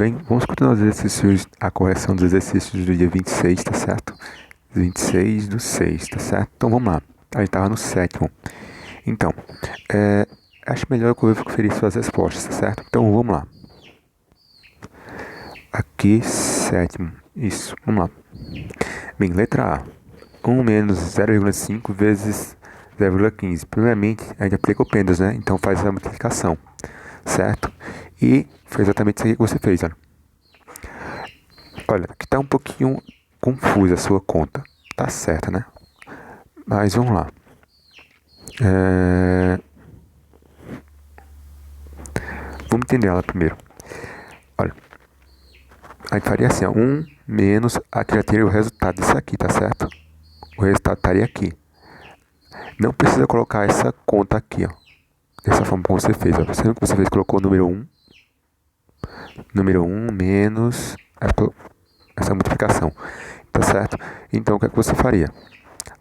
Bem, vamos continuar os exercícios, a correção dos exercícios do dia 26, tá certo? 26/6, tá certo? Então vamos lá. A gente tava no sétimo. Então, acho melhor eu conferir suas respostas, tá certo? Então vamos lá. Aqui, sétimo. Isso, vamos lá. Bem, letra A. 1 menos 0,5 vezes 0,15. Primeiramente, a gente aplica o pêndulo, né? Então faz a multiplicação, certo? E foi exatamente isso aqui que você fez, olha. Olha, aqui tá um pouquinho confusa a sua conta. Tá certa, né? Mas vamos lá. Vamos entender ela primeiro. Olha, a gente faria assim, ó, 1 menos, aqui já teria o resultado disso aqui, tá certo? O resultado estaria aqui. Não precisa colocar essa conta aqui, ó. Dessa forma como você fez, ó. Você viu que você fez, colocou o número 1. Número 1 menos essa multiplicação. Tá certo? Então, o que é que você faria?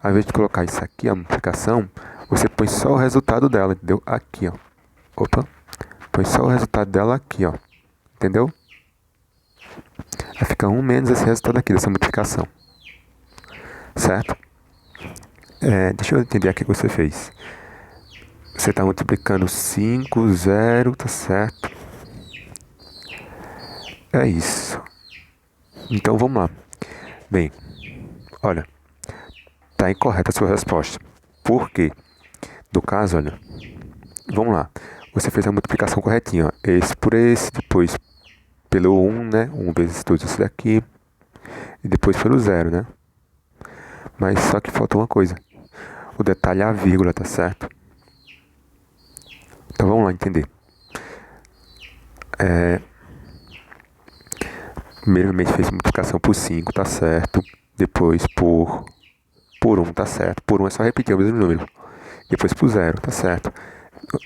Ao invés de colocar isso aqui, a multiplicação, você põe só o resultado dela, entendeu? Aqui, ó. Opa. Põe só o resultado dela aqui, ó. Entendeu? Vai ficar 1 menos esse resultado aqui, dessa multiplicação. Certo? Deixa eu entender aqui o que você fez. Você está multiplicando 5, 0, tá certo? É isso. Então, vamos lá. Bem, olha. Tá incorreta a sua resposta. Por quê? No caso, olha. Vamos lá. Você fez a multiplicação corretinha, ó. Esse por esse, depois pelo 1, né? 1 vezes tudo isso daqui. E depois pelo 0, né? Mas só que faltou uma coisa. O detalhe é a vírgula, tá certo? Então vamos lá entender. Primeiramente fez a multiplicação por 5, tá certo? Depois por 1, tá certo? Por 1 é só repetir o mesmo número. Depois por 0, tá certo?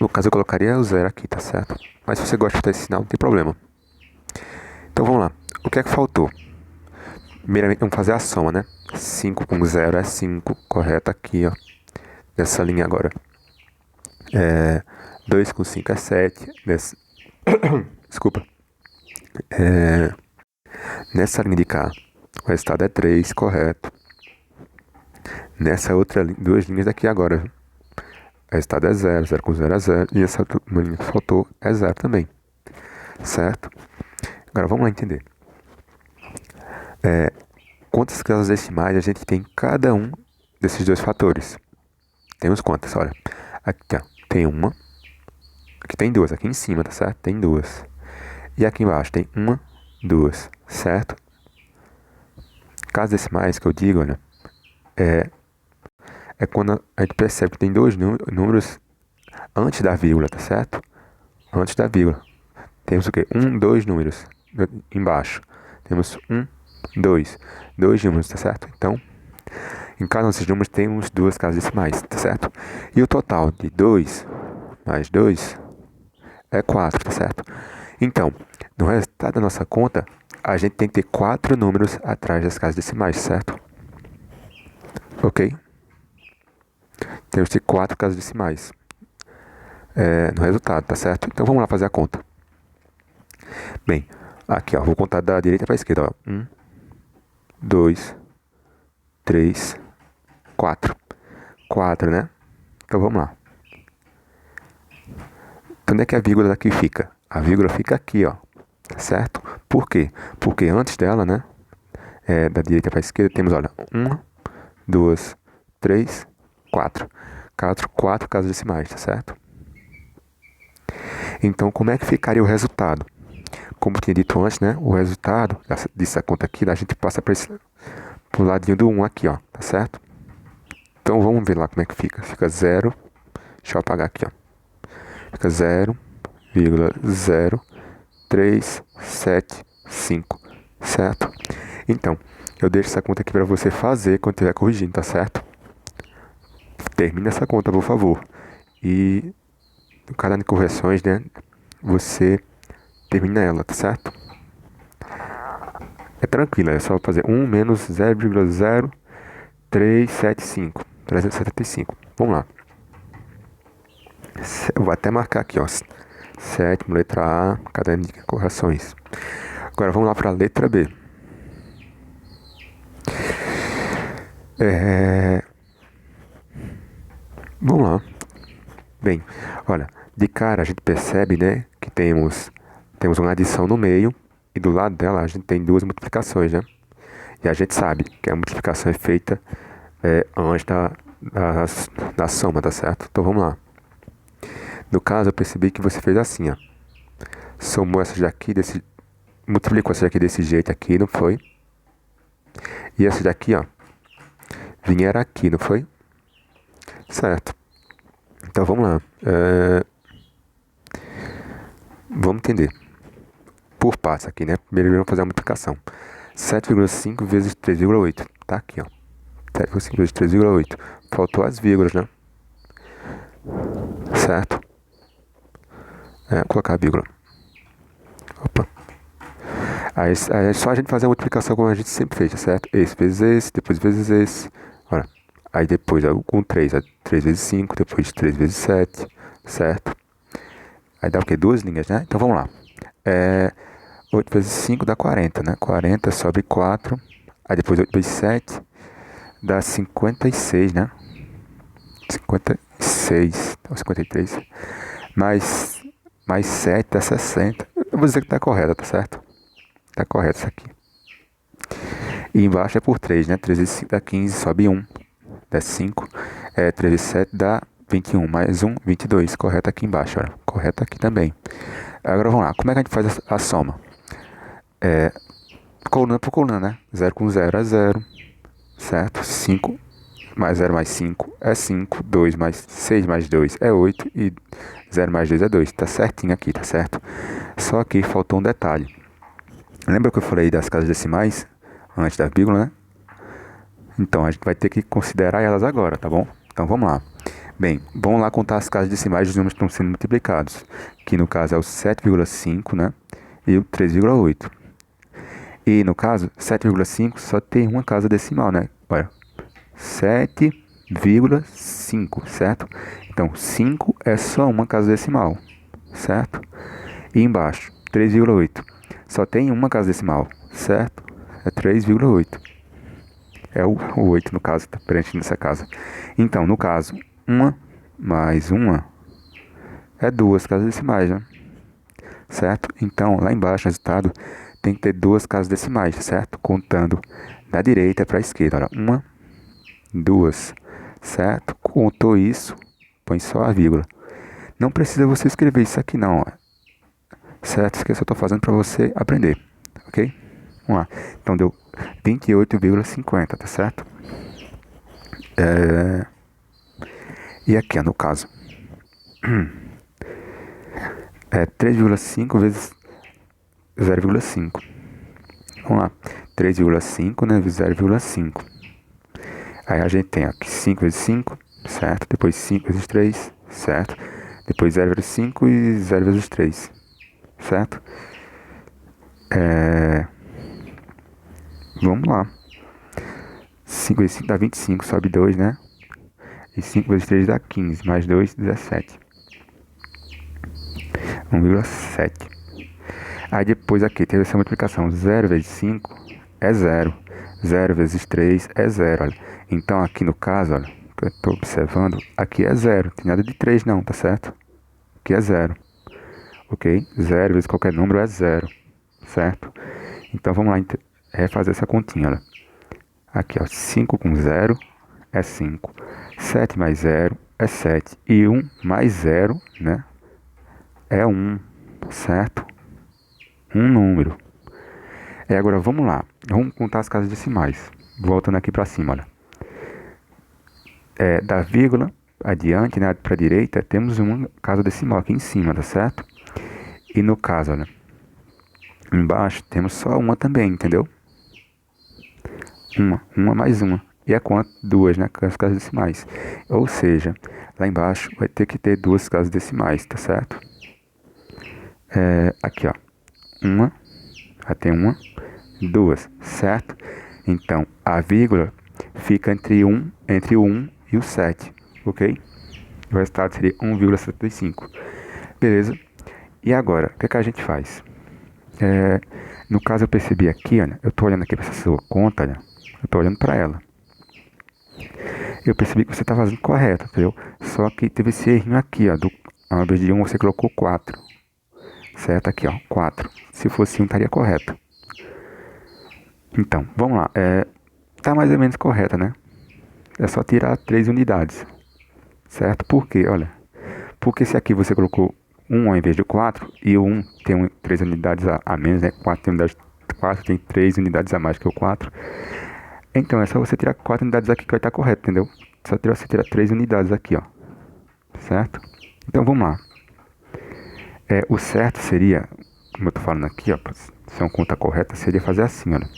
No caso eu colocaria o 0 aqui, tá certo? Mas se você gosta desse sinal, não tem problema. Então vamos lá. O que é que faltou? Primeiramente vamos fazer a soma, né? 5 com 0 é 5, correto aqui, ó. Nessa linha agora. 2 com 5 é 7. Desculpa. Nessa linha de cá, o resultado é 3, correto. Nessa outra duas linhas daqui agora, o resultado é 0, 0 com 0 é 0. E essa uma linha que faltou é 0 também. Certo? Agora vamos lá entender. Quantas casas decimais a gente tem em cada um desses dois fatores? Temos quantas? Olha. Aqui ó, tem uma. Aqui tem duas. Aqui em cima, tá certo? Tem duas. E aqui embaixo tem uma, duas. Certo? Casas decimais que eu digo, olha, é quando a gente percebe que tem dois números antes da vírgula, tá certo? Antes da vírgula. Temos o quê? Dois números embaixo. Temos dois. Dois números, tá certo? Então, em cada um desses números temos duas casas decimais, tá certo? E o total de 2 mais 2 é 4, tá certo? Então, no resultado da nossa conta, a gente tem que ter 4 números atrás das casas decimais, certo? Ok? Temos que ter 4 casas decimais no resultado, tá certo? Então vamos lá fazer a conta. Bem, aqui ó, vou contar da direita para a esquerda, ó. 1, 2, 3, 4. 4, né? Então vamos lá. Onde é que a vírgula daqui fica? A vírgula fica aqui, ó. Tá certo? Por quê? Porque antes dela, né? Da direita para a esquerda temos, olha, 1, 2, 3, 4. 4 casas decimais, tá certo? Então, como é que ficaria o resultado? Como tinha dito antes, né? O resultado dessa conta aqui, a gente passa para o ladinho do 1 aqui, ó. Tá certo? Então, vamos ver lá como é que fica. Fica 0. Deixa eu apagar aqui, ó. Fica 0,0375, certo? Então, eu deixo essa conta aqui para você fazer quando estiver corrigindo, tá certo? Termina essa conta, por favor. E no caderno de correções, né? Você termina ela, tá certo? É tranquilo, é só fazer 1 menos 0,0375. 375. Vamos lá. Eu vou até marcar aqui, ó. Sétimo, letra A, caderno de correções. Agora vamos lá para a letra B. Vamos lá. Bem, olha, de cara a gente percebe, né, que temos uma adição no meio e do lado dela a gente tem duas multiplicações, né? E a gente sabe que a multiplicação é feita antes da soma, tá certo? Então vamos lá. No caso, eu percebi que você fez assim, ó. Somou essas daqui, multiplicou essas daqui desse jeito aqui, não foi? E essas daqui, ó, vieram aqui, não foi? Certo. Então vamos lá. Vamos entender. Por partes aqui, né? Primeiro vamos fazer a multiplicação. 7,5 vezes 3,8. Tá aqui, ó. 7,5 vezes 3,8. Faltou as vírgulas, né? Certo? Vou colocar a vírgula. Opa. Aí é só a gente fazer a multiplicação como a gente sempre fez, tá certo? Esse vezes esse, depois vezes esse. Olha. Aí depois com 3, 3 vezes 5, depois 3 vezes 7, certo? Aí dá o quê? Duas linhas, né? Então vamos lá. 8 vezes 5 dá 40, né? 40 sobre 4. Aí depois 8 vezes 7 dá 56, né? 56, ou 53. Mais 7 dá 60. Eu vou dizer que tá correta, tá certo? Tá correto isso aqui. E embaixo é por 3, né? 3 vezes 5 dá 15, sobe 1. Dá 5. 3 vezes 7 dá 21. Mais 1, 22. Correto aqui embaixo, olha. Correto aqui também. Agora vamos lá. Como é que a gente faz a soma? Coluna por coluna, né? 0 com 0 é 0. Certo? 5 mais 0 mais 5 é 5. 2 mais 6 mais 2 é 8. E 0 mais 2 é 2. Tá certinho aqui, tá certo? Só que faltou um detalhe. Lembra que eu falei das casas decimais? Antes da vírgula, né? Então a gente vai ter que considerar elas agora, tá bom? Então vamos lá. Bem, vamos lá contar as casas decimais dos números que estão sendo multiplicados. Que no caso é o 7,5, né? E o 3,8. E no caso, 7,5 só tem uma casa decimal, né? Olha, 7,5, certo? Então, 5 é só uma casa decimal, certo? E embaixo, 3,8. Só tem uma casa decimal, certo? É 3,8. É o 8 no caso, tá preenchendo nessa casa. Então, no caso, 1 mais 1 é 2 casas decimais, né? Certo? Então, lá embaixo, o resultado tem que ter 2 casas decimais, certo? Contando da direita para a esquerda. Olha, 1, 2, certo? Contou isso, põe só a vírgula. Não precisa você escrever isso aqui não, ó. Certo? Isso que eu só estou fazendo para você aprender, ok? Vamos lá. Então, deu 28,50, tá certo? E aqui, ó, no caso, é 3,5 vezes 0,5. Vamos lá. 3,5, né, vezes 0,5. Aí a gente tem aqui 5 vezes 5, certo? Depois 5 vezes 3, certo? Depois 0 vezes 5 e 0 vezes 3, certo? Vamos lá. 5 vezes 5 dá 25, sobe 2, né? E 5 vezes 3 dá 15, mais 2, 17. 1,7. Aí depois aqui teve essa multiplicação. 0 vezes 5 é 0. 0 vezes 3 é 0, olha. Então aqui no caso, olha, que eu estou observando, aqui é 0. Não tem nada de 3 não, tá certo? Aqui é 0. Ok? 0 vezes qualquer número é 0. Certo? Então vamos lá refazer essa continha, olha. Aqui, ó, 5 com 0 é 5. 7 mais 0 é 7. E 1 mais 0, né? É 1, certo? Um número. Agora vamos lá. Vamos contar as casas decimais. Voltando aqui para cima, olha. Da vírgula adiante, né, para a direita, temos uma casa decimal aqui em cima, tá certo? E no caso, olha, embaixo temos só uma também, entendeu? Uma mais uma. E é quanto? 2, né? As casas decimais. Ou seja, lá embaixo vai ter que ter 2 casas decimais, tá certo? Aqui, ó. Já tem 2, certo? Então, a vírgula fica entre o 1 e o 7, ok? O resultado seria 1,75. Beleza? E agora, o que a gente faz? No caso, eu percebi aqui, olha, eu tô olhando aqui para essa sua conta, olha, eu tô olhando para ela. Eu percebi que você tá fazendo correto, entendeu? Só que teve esse errinho aqui, ó, ao invés de 1 você colocou 4, certo? Aqui, ó, 4. Se fosse 1 estaria correto. Então, vamos lá, tá mais ou menos correta, né? É só tirar 3 unidades, certo? Por quê? Olha, porque se aqui você colocou 1 ao invés de 4, e o 1 tem 3 unidades a menos, né? 4 tem 3 unidades a mais que o 4. Então é só você tirar 4 unidades aqui que vai estar correto, entendeu? Só você tirar 3 unidades aqui, ó. Certo? Então vamos lá. O certo seria, como eu tô falando aqui, ó, se é uma conta correta, seria fazer assim, olha.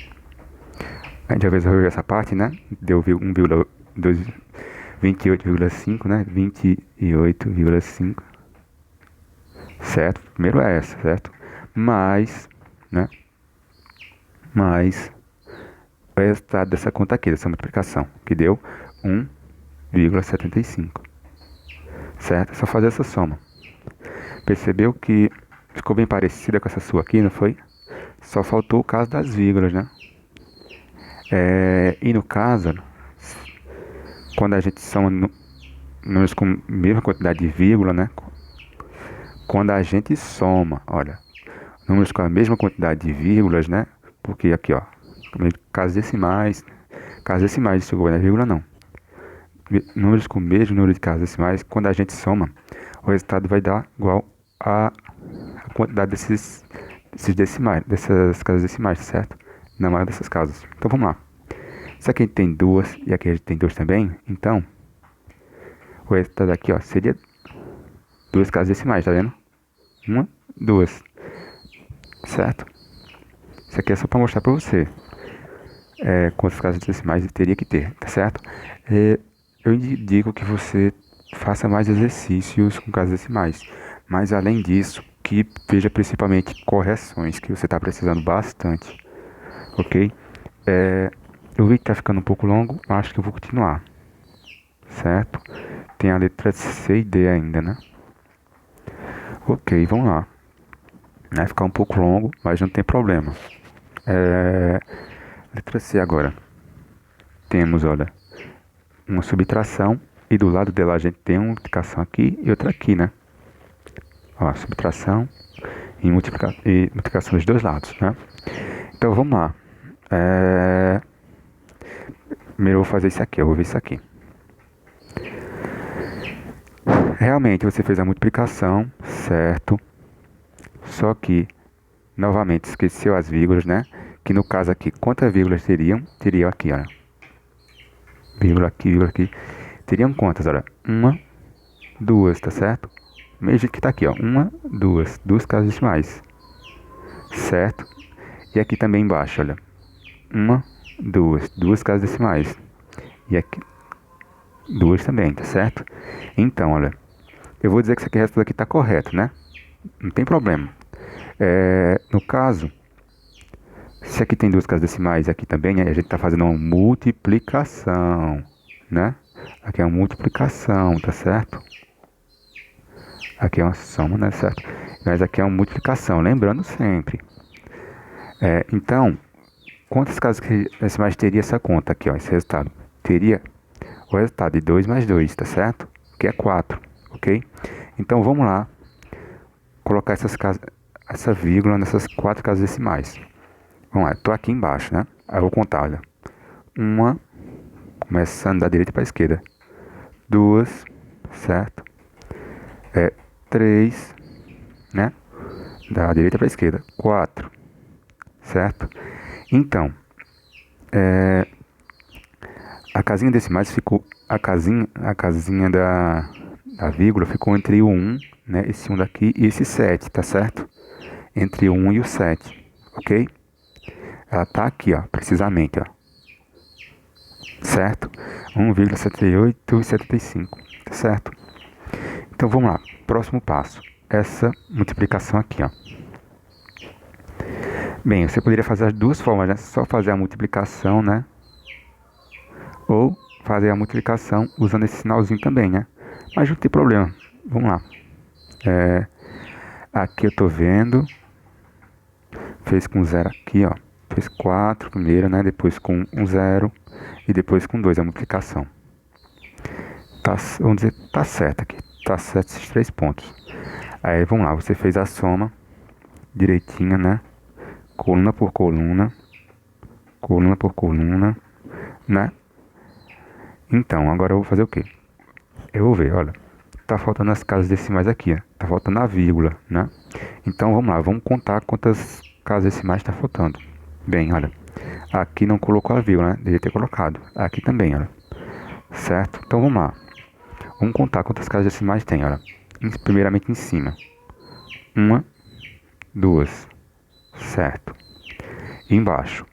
A gente já resolveu essa parte, né? Deu 28,5, né? 28,5. Certo? Primeiro é essa, certo? Mais, né? Mais o resultado dessa conta aqui, dessa multiplicação, que deu 1,75. Certo? É só fazer essa soma. Percebeu que ficou bem parecida com essa sua aqui, não foi? Só faltou o caso das vírgulas, né? E no caso, quando a gente soma números com mesma quantidade de vírgula, né? Quando a gente soma, olha, números com a mesma quantidade de vírgulas, né? Porque aqui, ó, casos decimais, desculpa, não é vírgula não. Números com o mesmo número de casas decimais, quando a gente soma, o resultado vai dar igual a quantidade desses decimais, dessas casas decimais, certo? Na maioria dessas casas. Então vamos lá. Se aqui a gente tem 2 e aqui a gente tem 2 também, então o resultado aqui, ó, seria 2 casas decimais, tá vendo? 1, 2, certo? Isso aqui é só para mostrar para você quantas casas decimais teria que ter, tá certo? Eu indico que você faça mais exercícios com casas decimais, mas além disso, que veja principalmente correções, que você está precisando bastante, ok? O vídeo está ficando um pouco longo, acho que eu vou continuar, certo? Tem a letra C e D ainda, né? Ok, vamos lá. Vai ficar um pouco longo, mas não tem problema. Letra C agora. Temos, olha, uma subtração e do lado dela a gente tem uma multiplicação aqui e outra aqui, né? Ó, subtração e multiplicação dos dois lados, né? Então vamos lá. Primeiro eu vou fazer isso aqui, eu vou ver isso aqui. Realmente você fez a multiplicação, certo? Só que, novamente, esqueceu as vírgulas, né? Que no caso aqui, quantas vírgulas teriam? Teriam aqui, olha. Vírgula aqui. Teriam quantas, olha? 1, 2, tá certo? Mesmo jeito que tá aqui, ó. 1, 2. 2 casas decimais. Certo? E aqui também embaixo, olha. 1, 2. 2 casas decimais. E aqui 2 também, tá certo? Então, olha. Eu vou dizer que esse resultado aqui tá correto, né? Não tem problema. No caso, se aqui tem 2 casas decimais, aqui também, a gente está fazendo uma multiplicação, né? Aqui é uma multiplicação, tá certo? Aqui é uma soma, né, certo? Mas aqui é uma multiplicação, lembrando sempre. Então, quantas casas decimais teria essa conta aqui, ó, esse resultado? Teria o resultado de 2 mais 2, tá certo? Que é 4, ok? Então, vamos lá colocar essa vírgula nessas 4 casas decimais. Vamos lá, eu tô aqui embaixo, né? Aí eu vou contar, olha. 1, começando da direita para a esquerda. 2, certo? 3, né? Da direita para a esquerda. 4, certo? Então, a casinha decimais ficou, a casinha da vírgula ficou entre o 1, né? Esse 1 daqui e esse 7, tá certo? Entre o 1 e o 7, ok? Ela tá aqui, ó, precisamente, ó. Certo? 1,78 e 75, tá certo? Então vamos lá, próximo passo. Essa multiplicação aqui, ó. Bem, você poderia fazer as duas formas, né? Só fazer a multiplicação, né? Ou fazer a multiplicação usando esse sinalzinho também, né? Mas não tem problema. Vamos lá. Aqui eu tô vendo. fez com 0 aqui, ó. Fez 4 primeiro, né? Depois com um 0 e depois com 2, a multiplicação. Tá, vamos dizer, tá certo aqui. Tá certo esses 3 pontos. Aí, vamos lá, você fez a soma direitinha, né? Coluna por coluna por coluna, né? Então, agora eu vou fazer o quê? Eu vou ver, olha, tá faltando as casas decimais aqui, ó. Tá faltando a vírgula, né? Então, vamos lá, vamos contar quantas casas decimais tá faltando. Bem, olha, aqui não colocou a vírgula, né? Deveria ter colocado. Aqui também, olha. Certo? Então, vamos lá. Vamos contar quantas casas decimais tem, olha. Primeiramente em cima. 1, 2, certo. E embaixo.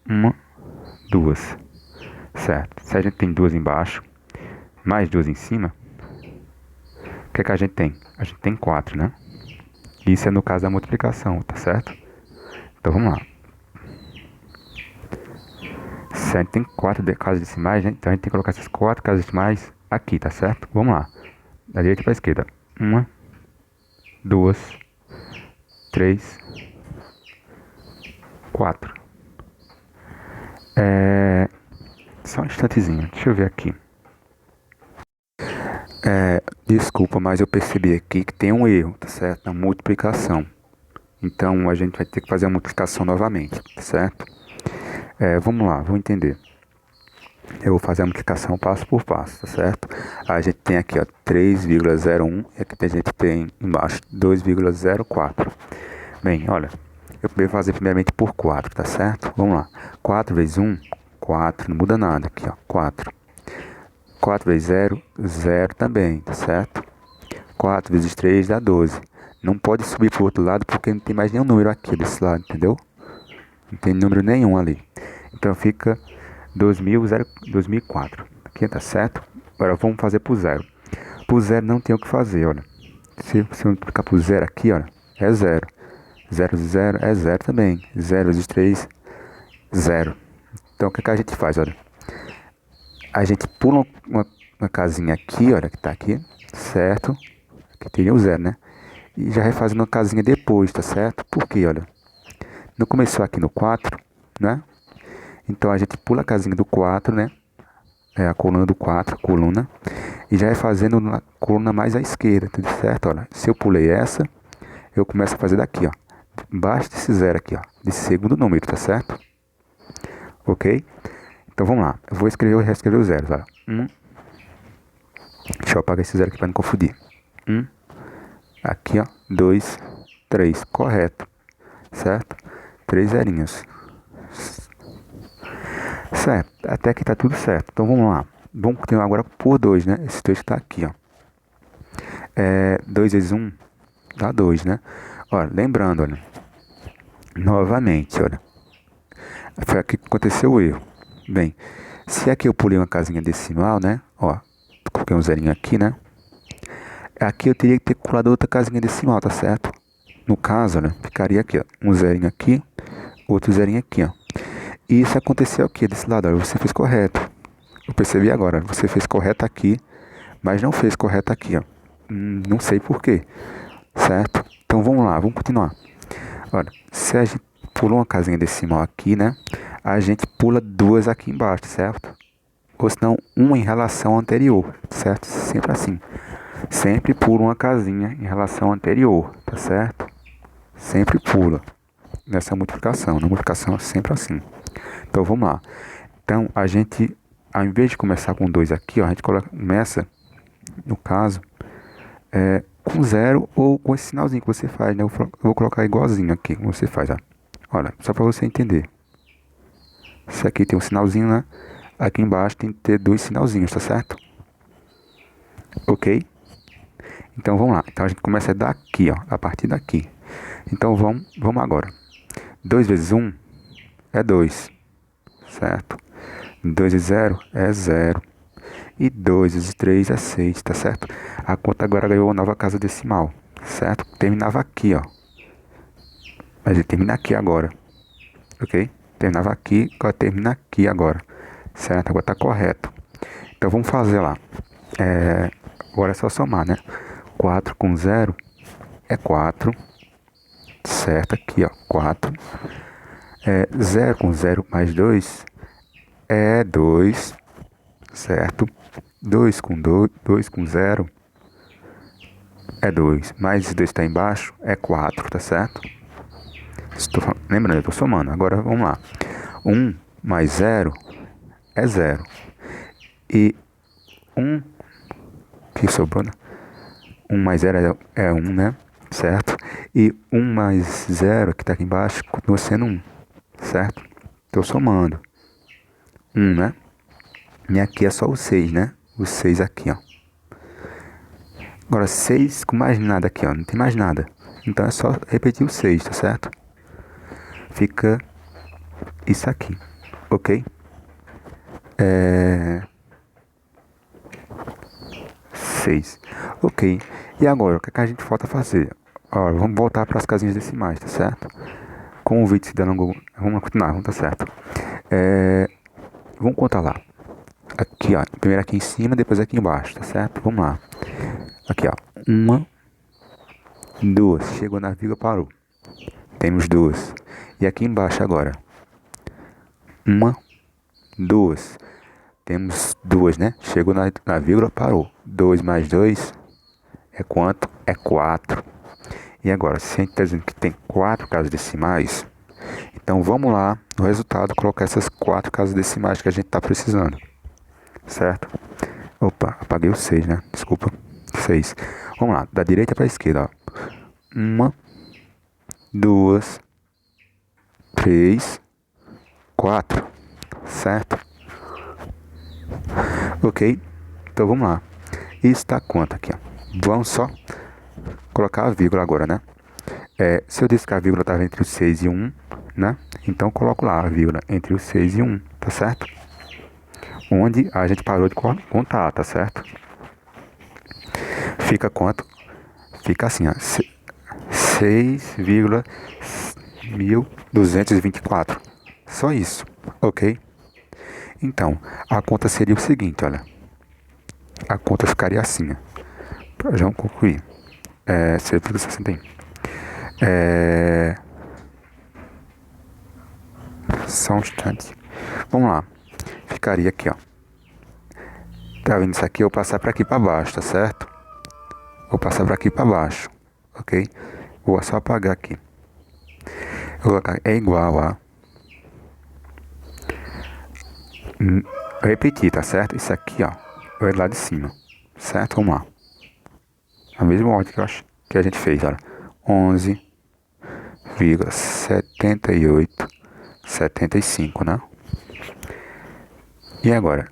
1, 2, certo. Se a gente tem 2 embaixo, mais 2 em cima, o que é que a gente tem? A gente tem 4, né? Isso é no caso da multiplicação, tá certo? Então vamos lá. Se a gente tem 4 casas decimais, né? Então a gente tem que colocar essas 4 casas decimais aqui, tá certo? Vamos lá. Da direita para a esquerda. 1, 2, 3, 4. Só um instantezinho, deixa eu ver aqui. Desculpa, mas eu percebi aqui que tem um erro, tá certo? Na multiplicação. Então a gente vai ter que fazer a multiplicação novamente, tá certo? Vamos lá, vamos entender. Eu vou fazer a multiplicação passo por passo, tá certo? A gente tem aqui, ó, 3,01 e aqui a gente tem embaixo 2,04. Bem, olha, eu vou fazer primeiramente por 4, tá certo? Vamos lá. 4 vezes 1, 4, não muda nada aqui, ó, 4. 4 vezes 0, 0 também, tá certo? 4 vezes 3 dá 12. Não pode subir pro outro lado porque não tem mais nenhum número aqui desse lado, entendeu? Não tem número nenhum ali. Então fica 2004. Aqui tá certo? Agora vamos fazer pro 0. Pro 0 não tem o que fazer, olha. Se você multiplicar pro 0 aqui, olha, é 0. 0 vezes 0 é 0 também. 0 vezes 3, 0. Então o que a gente faz, olha? A gente pula uma casinha aqui, olha, que tá aqui, certo? Aqui teria o 0, né? E já vai fazendo uma casinha depois, tá certo? Por quê, olha? Não começou aqui no 4, né? Então a gente pula a casinha do 4, né? A coluna do 4, coluna. E já vai fazendo na coluna mais à esquerda, tudo certo? Olha, se eu pulei essa, eu começo a fazer daqui, ó. Embaixo desse 0 aqui, ó. Desse segundo número, tá certo? Ok? Então vamos lá. Eu vou reescrever os zeros, olha. 1. Deixa eu apagar esse 0 aqui para não confundir. 1. Aqui, ó. 2, 3. Correto. Certo? 3 zerinhos. Certo. Até aqui tá tudo certo. Então vamos lá. Vamos continuar agora por 2, né? Esse 2 tá aqui, ó. 2 vezes 1 dá 2, né? Olha, lembrando, olha. Novamente, olha. Foi aqui que aconteceu o erro. Bem, se aqui eu pulei uma casinha decimal, né? Ó, coloquei um zerinho aqui, né? Aqui eu teria que ter colado outra casinha decimal, tá certo? No caso, né? Ficaria aqui, ó. Um zerinho aqui, outro zerinho aqui, ó. E isso aconteceu aqui, desse lado, ó. Você fez correto. Eu percebi agora. Você fez correto aqui, mas não fez correto aqui, ó. Não sei por quê. Certo? Então vamos lá, vamos continuar. Olha, se a gente pulou uma casinha decimal aqui, né? A gente pula 2 aqui embaixo, certo? Ou senão, 1 em relação ao anterior, certo? Sempre assim. Sempre pula uma casinha em relação ao anterior, tá certo? Sempre pula nessa multiplicação. Na multiplicação é sempre assim. Então, vamos lá. Então, a gente, ao invés de começar com 2 aqui, ó, a gente começa, no caso, com 0 ou com esse sinalzinho que você faz, né? Eu vou colocar igualzinho aqui, como você faz, ó. Olha, só para você entender. Isso aqui tem um sinalzinho, né? Aqui embaixo tem que ter 2 sinalzinhos, tá certo? Ok? Então vamos lá. Então a gente começa daqui, ó. A partir daqui. Então vamos agora. 2 vezes 1 é 2. Certo? 2 vezes 0 é 0. E 2 vezes 3 é 6, tá certo? A conta agora ganhou uma nova casa decimal. Certo? Terminava aqui, ó. Mas ele termina aqui agora. Ok? Terminava aqui, agora termina aqui agora. Certo? Agora tá correto. Então vamos fazer lá. Agora é só somar, né? 4 com 0 é 4. certo? Aqui, ó, 4. 0 com 0 mais 2 é 2, certo? 2 com 0 é 2. Mais esse 2 está embaixo é 4, tá certo? Lembrando, eu estou somando. Agora vamos lá. 1 mais 0 é 0. E 1 que sobrou, né? 1 mais 0 é 1, né? Certo? E 1 mais 0 que está aqui embaixo continua sendo 1, certo? Estou somando. 1, né? E aqui é só o 6, né? O 6 aqui, ó. Agora 6 com mais nada aqui, ó. Não tem mais nada. Então é só repetir o 6, tá certo? Fica isso aqui, ok? 6. Ok. E agora, o que a gente falta fazer? Ó, vamos voltar para as casinhas decimais, tá certo? Com o vídeo se dando Google. Vamos continuar, vamos, tá certo? Vamos contar lá. Aqui, ó. Primeiro aqui em cima, depois aqui embaixo, tá certo? Vamos lá. Aqui, ó. 1, 2. Chegou na vírgula, parou. Temos 2. E aqui embaixo agora. 1, 2. Temos 2, né? Chegou na vírgula, parou. 2 mais 2 é quanto? É 4. E agora, se a gente está dizendo que tem 4 casas decimais, então vamos lá no resultado colocar essas 4 casas decimais que a gente está precisando. Certo? Opa, apaguei o 6, né? Desculpa. 6. Vamos lá, da direita para a esquerda, ó. 1, 2, 3, 4. Certo? Ok? Então vamos lá. Isso dá quanto aqui, ó? Vamos só colocar a vírgula agora, né? Se eu disse que a vírgula estava entre o 6 e o 1, né? Então coloco lá a vírgula entre o 6 e o 1, tá certo? Onde a gente parou de contar, tá certo? Fica quanto? Fica assim, ó. 6,1224. Só isso, ok? Então, a conta seria o seguinte, olha. A conta ficaria assim, ó. Já vamos concluir. 6,61. Só um instante. Vamos lá. Ficaria aqui, ó. Tá vendo isso aqui? Eu vou passar para aqui para baixo, tá certo? Vou passar para aqui para baixo, ok? Vou só apagar aqui. Eu vou colocar é igual a... repetir, tá certo? Isso aqui, ó, é lá de cima, certo? Vamos lá. A mesma ordem que a gente fez, olha. 11,7875, né? E agora?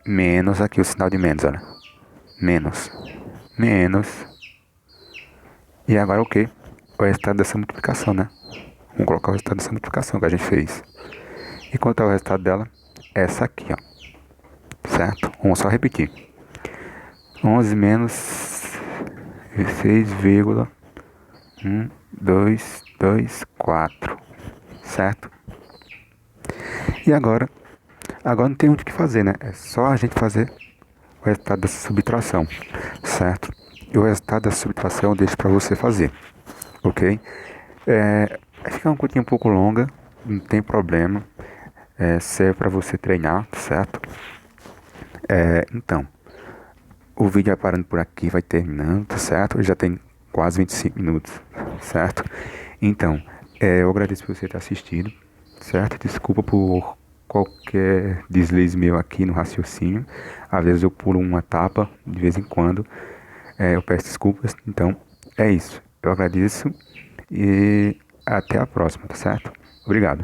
Menos aqui o sinal de menos, olha. Menos. E agora o quê? O resultado dessa multiplicação, né? Vamos colocar o resultado dessa multiplicação que a gente fez. E quanto é o resultado dela? Essa aqui, ó. Certo? Vamos só repetir. 11 menos 6,1224. Certo? E agora não tem muito o que fazer, né? É só a gente fazer o resultado dessa subtração, certo? E o resultado dessa subtração eu deixo para você fazer, ok? Vai ficar uma continha um pouco longa, não tem problema. Serve para você treinar, certo? Então, o vídeo vai parando por aqui, vai terminando, tá certo? Já tem quase 25 minutos, certo? Então, eu agradeço por você ter assistido, certo? Desculpa por qualquer deslize meu aqui no raciocínio. Às vezes eu pulo uma etapa, de vez em quando. Eu peço desculpas. Então, é isso. Eu agradeço e até a próxima, tá certo? Obrigado.